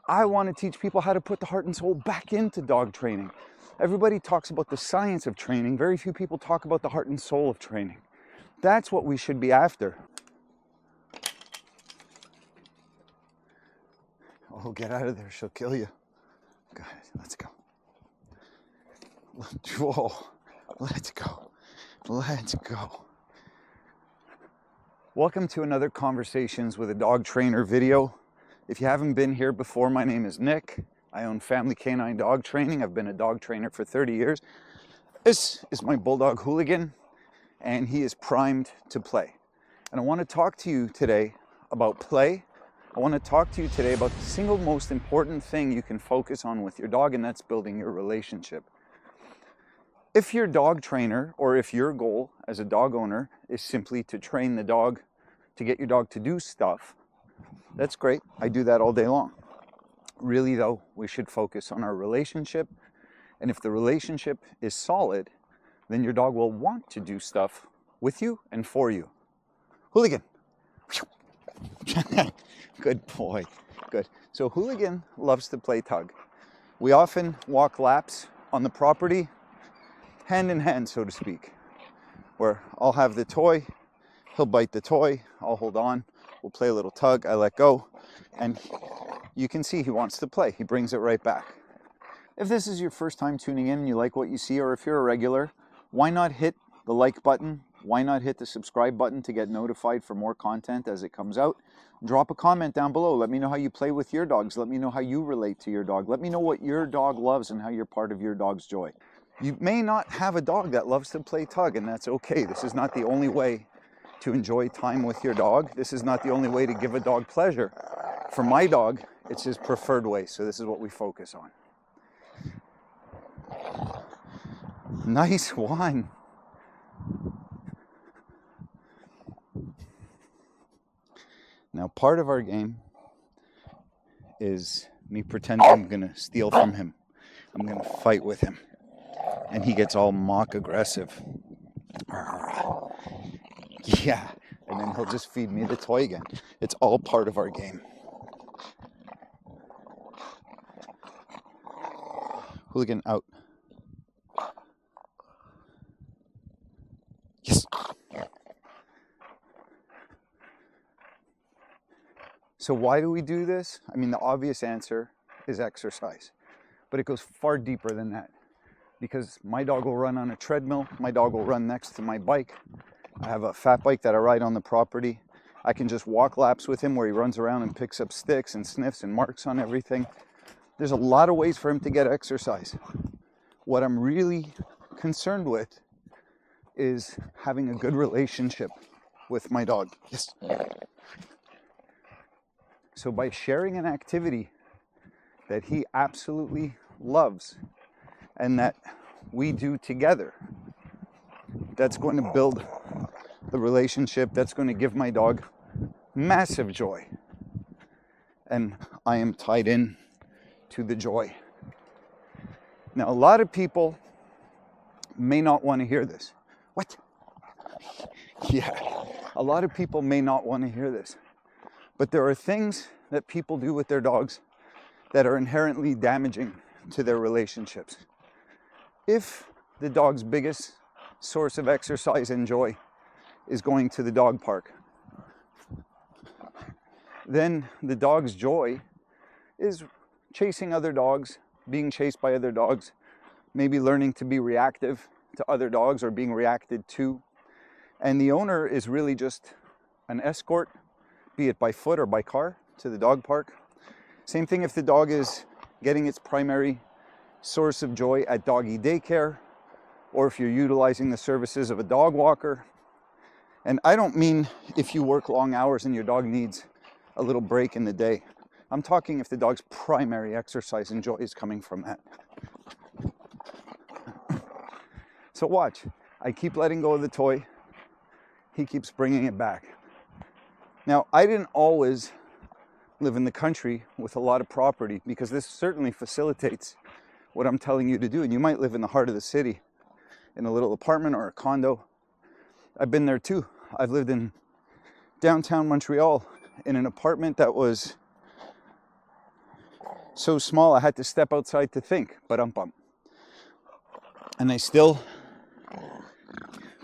I want to teach people how to put the heart and soul back into dog training. Everybody talks about the science of training. Very few people talk about the heart and soul of training. That's what we should be after. Oh, get out of there, she'll kill you. Go ahead, let's go. Whoa, let's go. Let's go. Welcome to another Conversations with a Dog Trainer video. If you haven't been here before, my name is Nick. I own Family Canine Dog Training. I've been a dog trainer for 30 years. This is my bulldog Hooligan, and he is primed to play. And I want to talk to you today about play. I want to talk to you today about the single most important thing you can focus on with your dog, and that's building your relationship. If your dog trainer, or if your goal as a dog owner is simply to train the dog, to get your dog to do stuff, that's great. I do that all day long. Really though, we should focus on our relationship. And if the relationship is solid, then your dog will want to do stuff with you and for you. Hooligan. Good boy. Good. So Hooligan loves to play tug. We often walk laps on the property, hand in hand, so to speak, where I'll have the toy, he'll bite the toy, I'll hold on, we'll play a little tug, I let go, and you can see he wants to play. He brings it right back. If this is your first time tuning in and you like what you see, or if you're a regular, why not hit the like button? Why not hit the subscribe button to get notified for more content as it comes out? Drop a comment down below. Let me know how you play with your dogs. Let me know how you relate to your dog. Let me know what your dog loves and how you're part of your dog's joy. You may not have a dog that loves to play tug, and that's okay. This is not the only way to enjoy time with your dog. This is not the only way to give a dog pleasure. For my dog, it's his preferred way, so this is what we focus on. Nice one. Now, part of our game is me pretending I'm going to steal from him. I'm going to fight with him. And he gets all mock aggressive. Yeah. And then he'll just feed me the toy again. It's all part of our game. Hooligan out. Yes. So why do we do this? I mean, the obvious answer is exercise, but it goes far deeper than that, because my dog will run on a treadmill. My dog will run next to my bike. I have a fat bike that I ride on the property. I can just walk laps with him where he runs around and picks up sticks and sniffs and marks on everything. There's a lot of ways for him to get exercise. What I'm really concerned with is having a good relationship with my dog. Yes. So by sharing an activity that he absolutely loves and that we do together, that's going to build the relationship. That's going to give my dog massive joy. And I am tied in to the joy. Now, a lot of people may not want to hear this. What? Yeah, a lot of people may not want to hear this. But there are things that people do with their dogs that are inherently damaging to their relationships. If the dog's biggest source of exercise and joy is going to the dog park, then the dog's joy is chasing other dogs, being chased by other dogs, maybe learning to be reactive to other dogs or being reacted to. And the owner is really just an escort, be it by foot or by car, to the dog park. Same thing if the dog is getting its primary source of joy at doggy daycare, or if you're utilizing the services of a dog walker. And I don't mean if you work long hours and your dog needs a little break in the day. I'm talking if the dog's primary exercise and joy is coming from that. So watch, I keep letting go of the toy. He keeps bringing it back. Now, I didn't always live in the country with a lot of property, because this certainly facilitates what I'm telling you to do. And you might live in the heart of the city in a little apartment or a condo. I've been there too. I've lived in downtown Montreal in an apartment that was so small I had to step outside to think, but bump. And I still,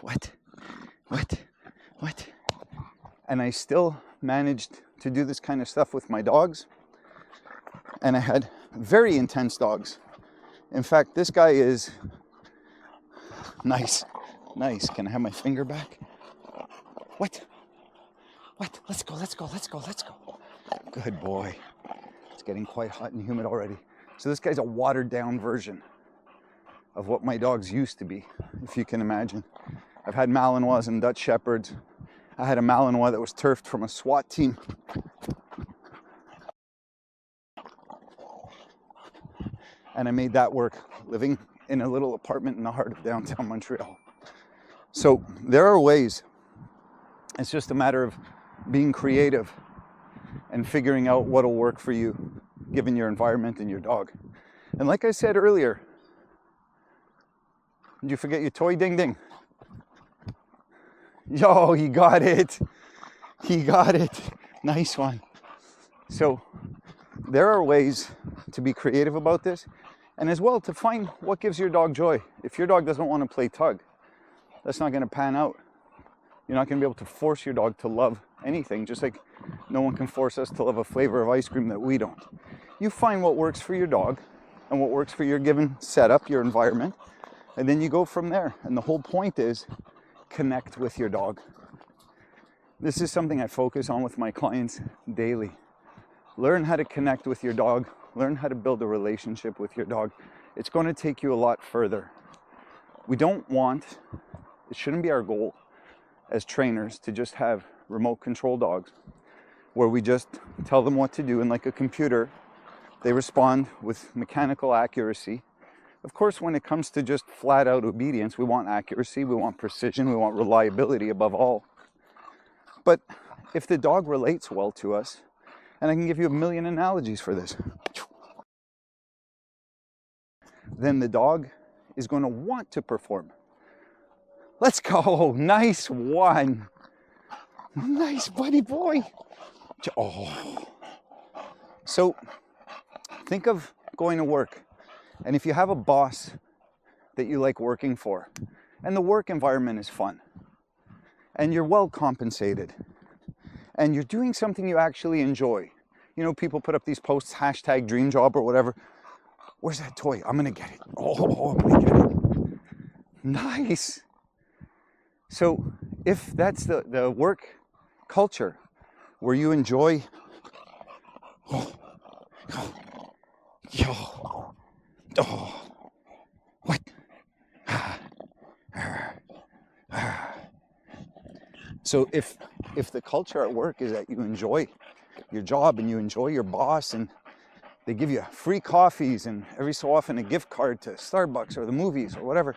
what? And I still managed to do this kind of stuff with my dogs. And I had very intense dogs. In fact, this guy is nice. Can I have my finger back? What? Let's go. Good boy. It's getting quite hot and humid already. So this guy's a watered down version of what my dogs used to be, if you can imagine. I've had Malinois and Dutch Shepherds. I had a Malinois that was turfed from a SWAT team. And I made that work, living in a little apartment in the heart of downtown Montreal. So there are ways. It's just a matter of being creative and figuring out what'll work for you, given your environment and your dog. And like I said earlier, did you forget your toy, Ding Ding? Yo, he got it. Nice one. So there are ways to be creative about this, and as well to find what gives your dog joy. If your dog doesn't want to play tug, that's not going to pan out. You're not going to be able to force your dog to love anything, just like no one can force us to love a flavor of ice cream that we don't. You find what works for your dog and what works for your given setup, your environment, and then you go from there. And the whole point is connect with your dog. This is something I focus on with my clients daily. Learn how to connect with your dog. Learn how to build a relationship with your dog. It's going to take you a lot further. We don't want, it shouldn't be our goal as trainers to just have remote control dogs where we just tell them what to do, and like a computer, they respond with mechanical accuracy. Of course, when it comes to just flat out obedience, we want accuracy, we want precision, we want reliability above all. But if the dog relates well to us, and I can give you a million analogies for this, then the dog is going to want to perform. Let's go. Nice one. Nice buddy boy. Oh. So think of going to work. And if you have a boss that you like working for, and the work environment is fun, and you're well compensated, and you're doing something you actually enjoy. You know, people put up these posts, hashtag dream job or whatever. Where's that toy? I'm going to get it. Oh, I'm going to get it. Nice. So if that's the work culture where you enjoy, what? So if the culture at work is that you enjoy your job and you enjoy your boss, and they give you free coffees and every so often a gift card to Starbucks or the movies or whatever,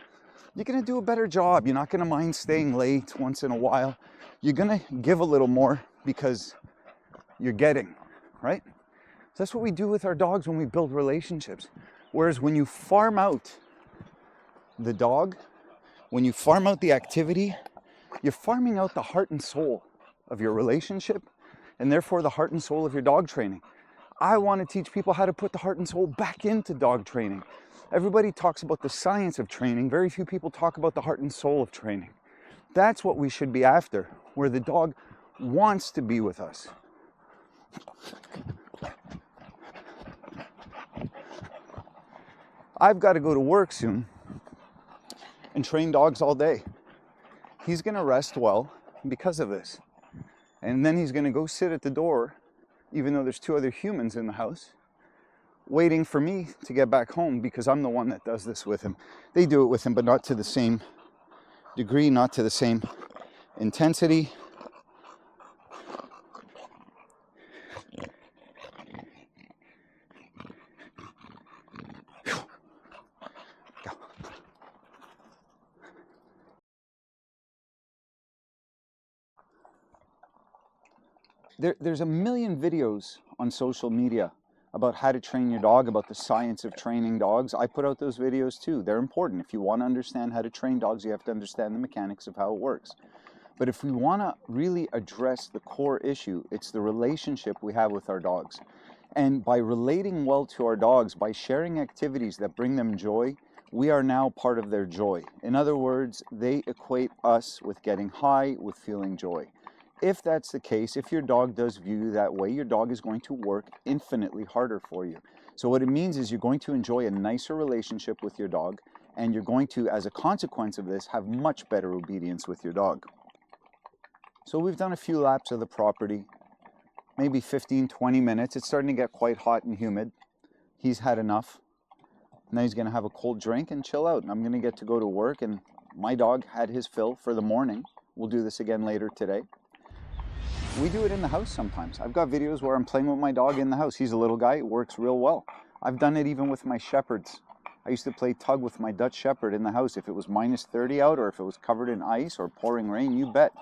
you're going to do a better job. You're not going to mind staying late once in a while. You're going to give a little more because you're getting, right? So that's what we do with our dogs when we build relationships. Whereas when you farm out the dog, when you farm out the activity, you're farming out the heart and soul of your relationship, and therefore the heart and soul of your dog training. I want to teach people how to put the heart and soul back into dog training. Everybody talks about the science of training. Very few people talk about the heart and soul of training. That's what we should be after, where the dog wants to be with us. I've got to go to work soon and train dogs all day. He's going to rest well because of this. And then he's going to go sit at the door, even though there's two other humans in the house, waiting for me to get back home because I'm the one that does this with him. They do it with him, but not to the same degree, not to the same intensity. There's a million videos on social media about how to train your dog, about the science of training dogs. I put out those videos too. They're important. If you want to understand how to train dogs, you have to understand the mechanics of how it works. But if we want to really address the core issue, it's the relationship we have with our dogs. And by relating well to our dogs, by sharing activities that bring them joy, we are now part of their joy. In other words, they equate us with getting high, with feeling joy. If that's the case, if your dog does view you that way, your dog is going to work infinitely harder for you. So what it means is you're going to enjoy a nicer relationship with your dog, and you're going to, as a consequence of this, have much better obedience with your dog. So we've done a few laps of the property, maybe 15, 20 minutes. It's starting to get quite hot and humid. He's had enough. Now he's going to have a cold drink and chill out. And I'm going to get to go to work, and my dog had his fill for the morning. We'll do this again later today. We do it in the house sometimes. I've got videos where I'm playing with my dog in the house. He's a little guy. It works real well. I've done it even with my shepherds. I used to play tug with my Dutch shepherd in the house. If it was minus 30 out, or if it was covered in ice or pouring rain, you bet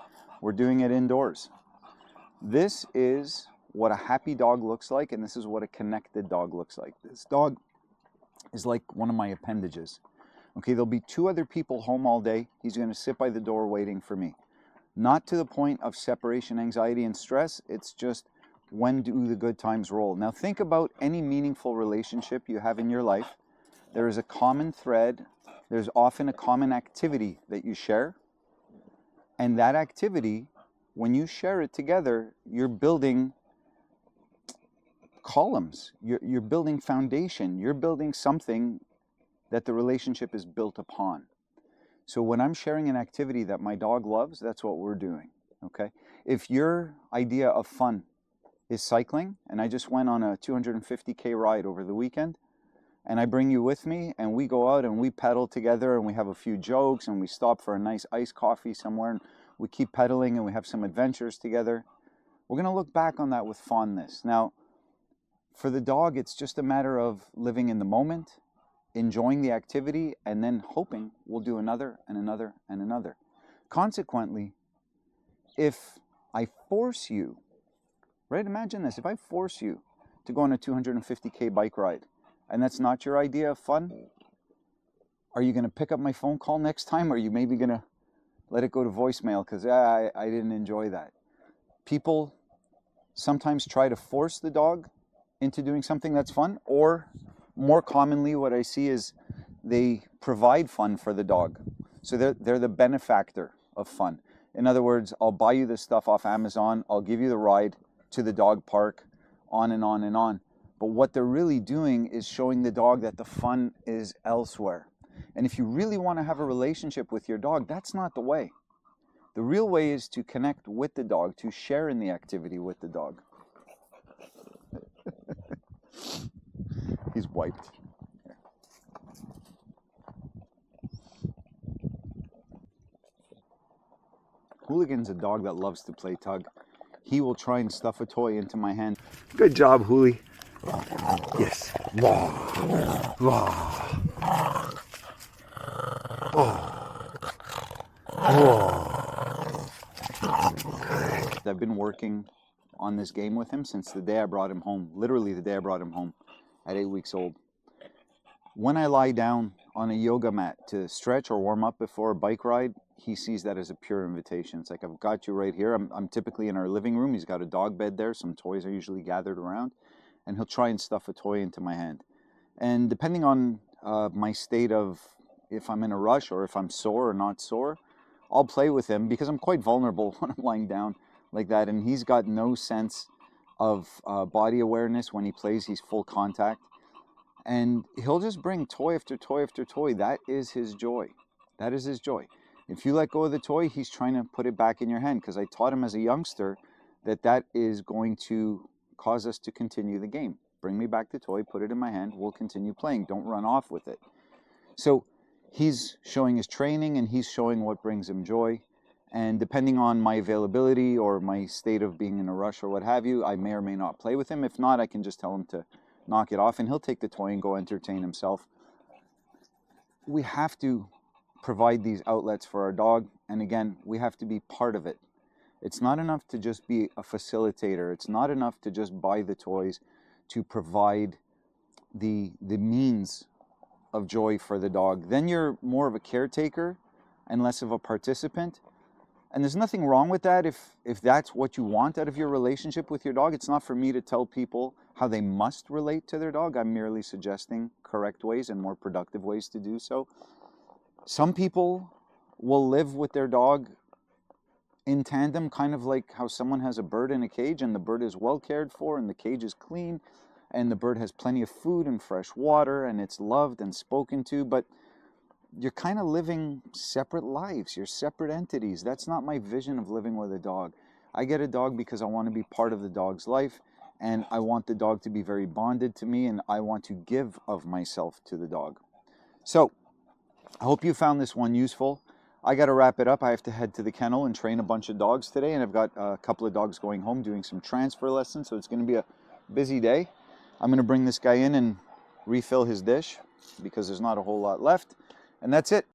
we're doing it indoors. This is what a happy dog looks like, and this is what a connected dog looks like. This dog is like one of my appendages. Okay, there'll be 2 other people home all day. He's going to sit by the door waiting for me. Not to the point of separation anxiety and stress. It's just, when do the good times roll? Now think about any meaningful relationship you have in your life. There is a common thread. There's often a common activity that you share. And that activity, when you share it together, you're building columns. You're building foundation. You're building something that the relationship is built upon. So when I'm sharing an activity that my dog loves, that's what we're doing, okay? If your idea of fun is cycling, and I just went on a 250K ride over the weekend, and I bring you with me, and we go out and we pedal together, and we have a few jokes, and we stop for a nice iced coffee somewhere, and we keep pedaling, and we have some adventures together, we're going to look back on that with fondness. Now, for the dog, it's just a matter of living in the moment, enjoying the activity, and then hoping we'll do another and another and another. Consequently, if I force you, right, imagine this, if I force you to go on a 250K bike ride, and that's not your idea of fun, are you going to pick up my phone call next time, or are you maybe going to let it go to voicemail because I didn't enjoy that? People sometimes try to force the dog into doing something that's fun, or more commonly what I see is they provide fun for the dog. So they're the benefactor of fun. In other words, I'll buy you this stuff off Amazon, I'll give you the ride to the dog park, on and on and on. But what they're really doing is showing the dog that the fun is elsewhere. And if you really want to have a relationship with your dog, that's not the way. The real way is to connect with the dog, to share in the activity with the dog. He's wiped. Hooligan's a dog that loves to play tug. He will try and stuff a toy into my hand. Good job, Hooli. Yes. I've been working on this game with him since the day I brought him home. Literally the day I brought him home at 8 weeks old. When I lie down on a yoga mat to stretch or warm up before a bike ride, he sees that as a pure invitation. It's like, I've got you right here. I'm typically in our living room. He's got a dog bed there. Some toys are usually gathered around. And he'll try and stuff a toy into my hand. And depending on my state of, if I'm in a rush or if I'm sore or not sore, I'll play with him because I'm quite vulnerable when I'm lying down like that. And he's got no sense of body awareness when he plays. He's full contact. And he'll just bring toy after toy after toy. That is his joy. That is his joy. If you let go of the toy, he's trying to put it back in your hand, because I taught him as a youngster that that is going to cause us to continue the game. Bring me back the toy, put it in my hand, we'll continue playing. Don't run off with it. So he's showing his training, and he's showing what brings him joy. And depending on my availability or my state of being in a rush or what have you, I may or may not play with him. If not, I can just tell him to knock it off, and he'll take the toy and go entertain himself. We have to provide these outlets for our dog, and again, we have to be part of it. It's not enough to just be a facilitator. It's not enough to just buy the toys to provide the means of joy for the dog. Then you're more of a caretaker and less of a participant. And there's nothing wrong with that if that's what you want out of your relationship with your dog. It's not for me to tell people how they must relate to their dog. I'm merely suggesting correct ways and more productive ways to do so. Some people will live with their dog in tandem, kind of like how someone has a bird in a cage and the bird is well cared for and the cage is clean and the bird has plenty of food and fresh water and it's loved and spoken to, but you're kind of living separate lives. You're separate entities. That's not my vision of living with a dog. I get a dog because I want to be part of the dog's life, and I want the dog to be very bonded to me, and I want to give of myself to the dog. So I hope you found this one useful. I got to wrap it up. I have to head to the kennel and train a bunch of dogs today, and I've got a couple of dogs going home doing some transfer lessons, so it's going to be a busy day. I'm going to bring this guy in and refill his dish because there's not a whole lot left. And that's it.